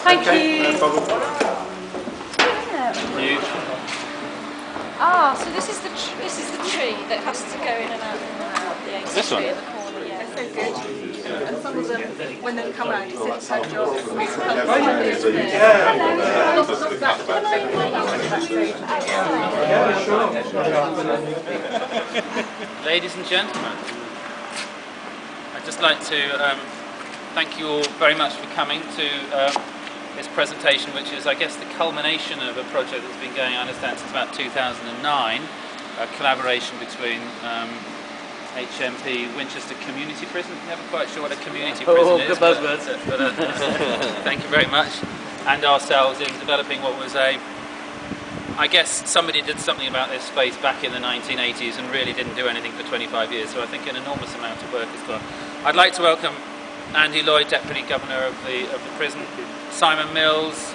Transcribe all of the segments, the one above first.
Thank okay, you. No problem. Yeah. Ah, so this is the tree that has to go in and out of the AC This one? tree in the corner. Yeah. So good. And some of them, when they come out, it's in so jobs. Ladies and gentlemen, I'd just like to thank you all very much for coming to this presentation, which is, I guess, the culmination of a project that's been going, I understand, since about 2009, a collaboration between HMP Winchester Community Prison. Never quite sure what a community prison is, but thank you very much, and ourselves in developing what was I guess somebody did something about this space back in the 1980s and really didn't do anything for 25 years, so I think an enormous amount of work has gone. I'd like to welcome Andy Lloyd, Deputy Governor of the prison, Simon Mills,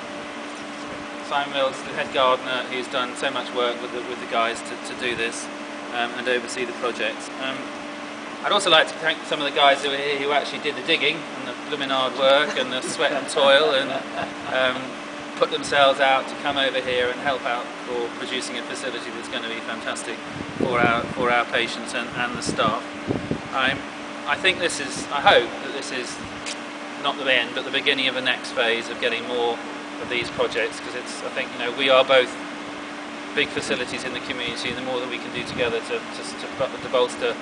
the head gardener, who's done so much work with the guys to do this and oversee the project. I'd also like to thank some of the guys who are here who actually did the digging and the blooming hard work and the sweat and toil and put themselves out to come over here and help out for producing a facility that's going to be fantastic for our patients and the staff. I think this is, I hope that this is not the end but the beginning of the next phase of getting more of these projects, because it's, I think, you know, we are both big facilities in the community, and the more that we can do together to bolster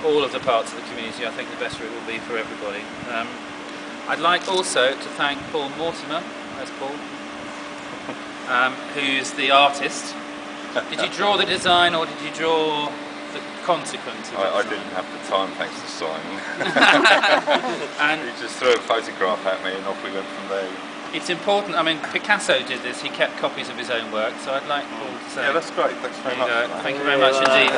all of the parts of the community, I think the better it will be for everybody. I'd like also to thank Paul Mortimer, where's Paul? Who's the artist. Did you draw the design or did you draw the consequence of I didn't have the time, thanks to Simon. And he just threw a photograph at me and off we went from there. it's important, I mean, Picasso did this, he kept copies of his own work, so I'd like Paul to say... Yeah, that's great, thanks very much. Thank you very much indeed.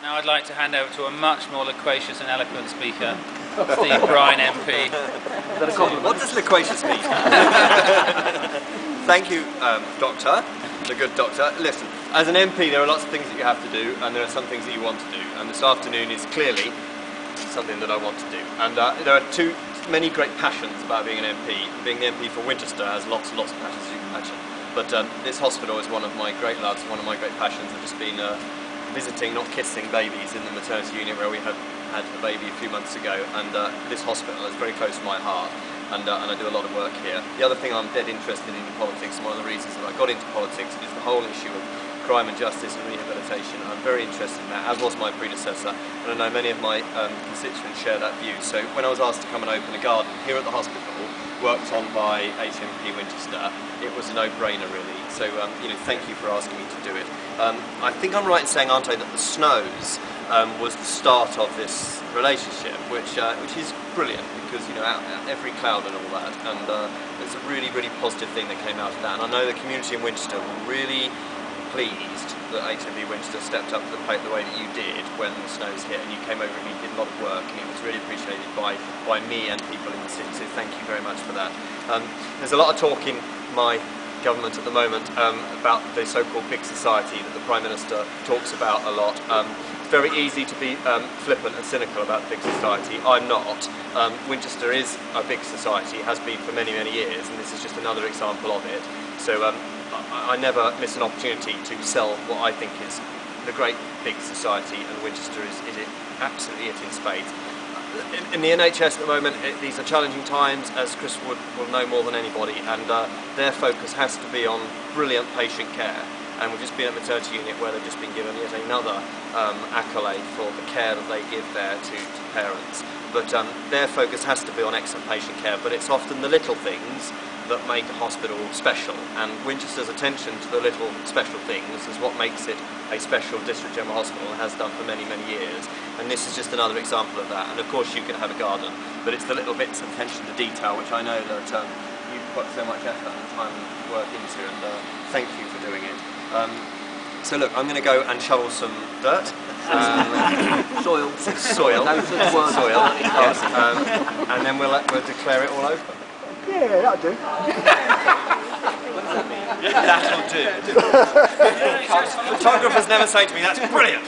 Now I'd like to hand over to a much more loquacious and eloquent speaker, the Brine MP. What does loquacious mean? Thank you, Doctor, the good doctor. Listen, as an MP there are lots of things that you have to do and there are some things that you want to do, and this afternoon is clearly something that I want to do. And there are many great passions about being an MP. Being the MP for Winchester has lots and lots of passions, as you can imagine. But this hospital is one of my great loves, one of my great passions. I've just been visiting, not kissing, babies in the maternity unit where we had a baby a few months ago, and this hospital is very close to my heart, and I do a lot of work here. The other thing I'm dead interested in politics, and one of the reasons that I got into politics, is the whole issue of crime and justice and rehabilitation. I'm very interested in that, as was my predecessor, and I know many of my constituents share that view. So when I was asked to come and open a garden here at the hospital, worked on by HMP Winchester, it was a no-brainer really. So you know, thank you for asking me to do it. I think I'm right in saying, aren't I, that the snows was the start of this relationship, which is brilliant, because, you know, out every cloud and all that, and it's a really, really positive thing that came out of that. And I know the community in Winchester were really pleased that HMP Winchester stepped up to the plate the way that you did when the snows hit, and you came over and you did a lot of work, and it was really appreciated by me and people in the city, so thank you very much for that. There's a lot of talk in my government at the moment about the so-called big society that the Prime Minister talks about a lot. It's very easy to be flippant and cynical about the big society. I'm not. Winchester is a big society, has been for many, many years, and this is just another example of it. So I never miss an opportunity to sell what I think is the great big society, and Winchester is it absolutely it in spades. In the NHS at the moment, these are challenging times, as Chris will know more than anybody, and their focus has to be on brilliant patient care. And we've just been at maternity unit where they've just been given yet another accolade for the care that they give there to parents. But their focus has to be on excellent patient care, but it's often the little things that make a hospital special, and Winchester's attention to the little special things is what makes it a special district general hospital, and has done for many, many years. And this is just another example of that. And of course you can have a garden, but it's the little bits of attention to detail which I know that you put so much effort and time and work into, and thank you for doing it. So look, I'm going to go and shovel some dirt. Soil. Soil. Yes. And then we'll declare it all open. Yeah, that'll do. That'll do. Photographers never say to me, that's brilliant.